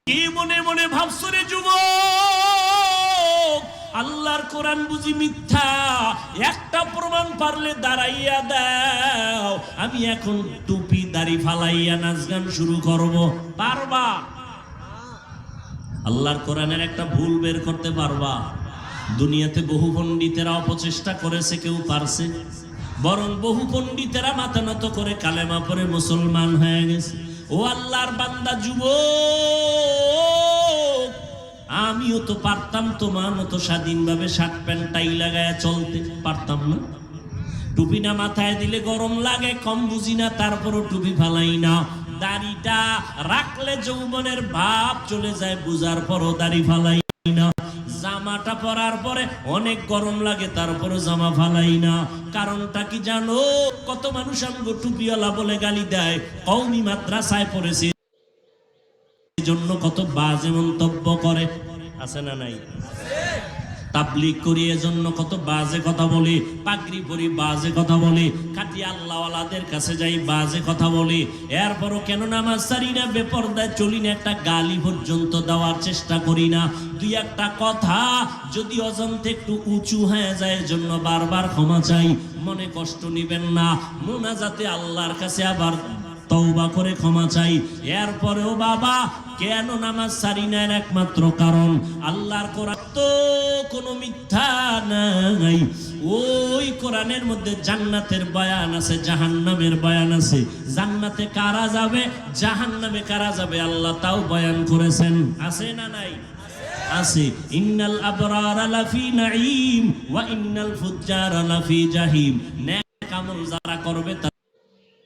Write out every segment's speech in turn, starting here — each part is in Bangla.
কি মনে মনে ভাবছো রে যুবক, আল্লাহর কোরআন বুঝি মিথ্যা? একটা প্রমাণ পারলে দাঁড়াইয়া দাও, আমি এখন টুপি দাড়ি ফালাইয়া নাচ গান শুরু করব। পারবা? আল্লাহর কোরআনের একটা ভুল বের করতে পারবা? দুনিয়াতে বহু পণ্ডিতেরা অপচেষ্টা করেছে, কেউ পারছে? বরং বহু পণ্ডিতেরা মাথা নত করে কালেমা পড়ে মুসলমান হয়ে গেছে। ও আল্লাহর বান্দা যুবক, আমিও তো পারতাম তোমার মতো স্বাধীনভাবে শার্ট প্যান্ট টাই লাগায় চলতে, পারতাম না? টুপি না মাথায় দিলে গরম লাগে, কম বুঝি না, তারপরও টুপি ফালাই না। দাড়িটা রাখলে যৌবনের ভাব চলে যায়, বুঝার পরও দাড়ি ফালাই না। জামাটা পরার পরে অনেক গরম লাগে, তারপরে জামা ফালাই না। কারণটা কি জানো? কত মানুষ আমগো টুপিওয়ালা বলে গালি দেয়, কওমি মাদ্রাসায় পড়েছে জন্য কত বাজে মন্তব্য করে, আছে না নাই? তাবলীগ করি এজন্য কত বাজে কথা বলি, পাগড়ি পরি বাজে কথা বলি, খাঁটি আল্লাহওয়ালাদের কাছে যাই বাজে কথা বলি, এরপরও কেন নামাজ ছাড়ি না, বেপরদায় চলি না, একটা গালি পর্যন্ত দেওয়ার চেষ্টা করি না। দুই একটা কথা যদি অজান্তে একটু উঁচু হয়ে যায়, এজন্য বারবার ক্ষমা চাই, মনে কষ্ট নিবেন না। মুনাজাতে আল্লাহর কাছে আবার তওবা করে ক্ষমা চাই। এরপরেও বাবা কেন নামাজ ছাড়ি না, একমাত্র কারণ আল্লাহর কোরআন তো কোনো মিথ্যা নাই। ওই কোরআনের মধ্যে জান্নাতের বয়ান আছে, জাহান্নামের বয়ান আছে। জান্নাতে কারা যাবে, জাহান্নামে কারা যাবে, আল্লাহ তাও বয়ান করেছেন, আছে না নাই? আছে। ইন্নাল আবরারা লাফি নাঈম ওয়া ইন্নাল ফুজ্জারা লাফি জাহিম। নেক আমল যারা করবে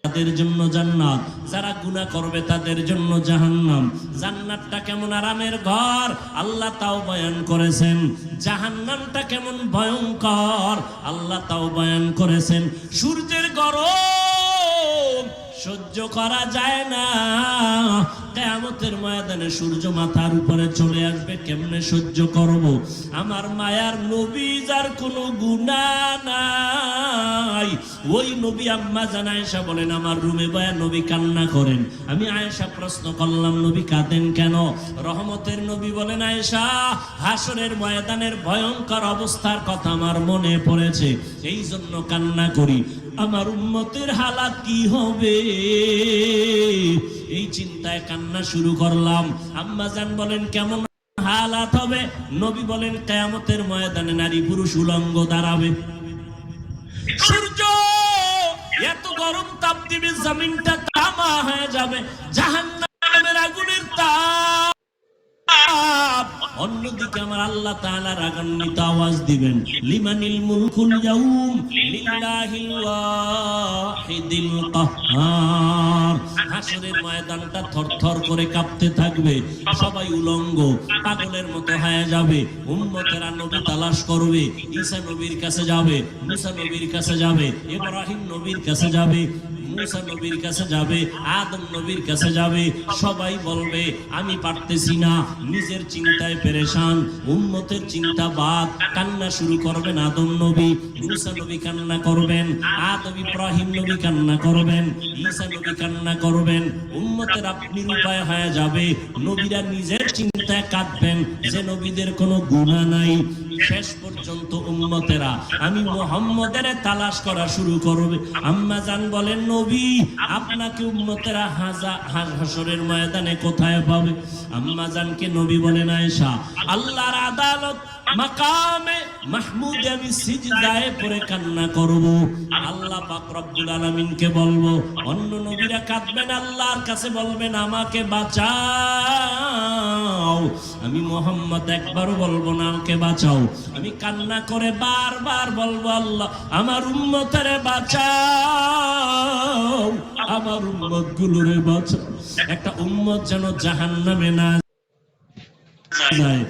তাদের জন্য জান্নাত, যারা গুনাহ করবে তাদের জন্য জাহান্নাম। জান্নাতটা কেমন আরামের ঘর, আল্লাহ তাও বয়ান করেছেন। জাহান্নামটা কেমন ভয়ঙ্কর, আল্লাহ তাও বয়ান করেছেন। সূর্যের গরম সহ্য করা যায় না, কিয়ামতের ময়দানে সূর্য মাথার উপরে চলে আসবে, কেমনে সহ্য করব? আমার মায়ার নবী যার কোনো গুনাহ নাই, ওই নবী আম্মা জান আয়েশা বলেন আমার রুমে বয়া নবী কান্না করেন। আমি আয়েশা প্রশ্ন করলাম নবী কাঁদেন কেন? রহমতের নবী বলেন আয়েশা, হাসরের ময়দানের ভয়ঙ্কর অবস্থার কথা আমার মনে পড়েছে, এই জন্য কান্না করি। আমার উম্মতের হালাত কি হবে, এই চিন্তায় কান্না শুরু করলাম। আম্মা জান বলেন কেমন হালাত হবে? নবী বলেন কিয়ামতের ময়দানে নারী পুরুষ উলঙ্গ দাঁড়াবে, সূর্য এত গরম তাপ দিবে, জমিনটা তামা হয়ে যাবে, জাহান্নামের আগুনের তাপ। অন্যদিকে আমার আল্লাহ তাআলা রাগান্বিত আওয়াজ দিবেন, লিমানিল মুলকুল ইয়াউম লিল্লাহিল ওয়াহিদিল কাহ্হার। হাসরের ময়দানটা থরথর করে কাঁপতে থাকবে, সবাই উলঙ্গ পাগলের মতো হয়ে যাবে। উম্মতেরা নবী তালাশ করবে, ঈসা নবীর কাছে যাবে, মুসা নবীর কাছে যাবে, ইব্রাহিম নবীর কাছে যাবে, মুসা নবীর কাছে যাবে, আদম নবীর কাছে যাবে। সবাই বলবে আমি পারতেছি না, নিজের চিন্তায় পেরেশান, উম্মতের চিন্তা বাদ। কান্না শুরু করবেন আদম নবী, মুসা নবী কান্না করবেন, আদম ইব্রাহিম নবী কান্না করবেন, ঈসা নবী কান্না করবেন। উম্মতের আপনি উপায় হয়ে যাবে, নবীরা নিজের চিন্তায় কাঁদবেন যে নবীদের কোনো গুনাহ নাই। শেষ পর্যন্ত উম্মতেরা আমি মুহাম্মদের তালাশ করা শুরু করবে। আম্মা জান বলেন নবী আপনাকে উম্মতেরা হাসরের ময়দানে কোথায় পাবে? আম্মা জানকে নবী বলেন আয়েশা, আল্লাহর আদালত মাকামে মাহমুদে আমি সিজদায় পড়ে কান্না করব, আল্লাহ পাক রব্বুল আলামিনকে বলবো। অন্য নবীরা কাঁদবেন, আল্লাহর কাছে বলবেন আমাকে বাঁচাও। আমি মুহাম্মদ একবারও বলবো না আমাকে বাঁচাও, আমি কান্না করে বারবার বলবো আল্লাহ আমার উম্মতেরে বাঁচাও, আমার উম্মত গুলোরে বাঁচাও। একটা উম্মত যেন জাহান্নামে না যায়।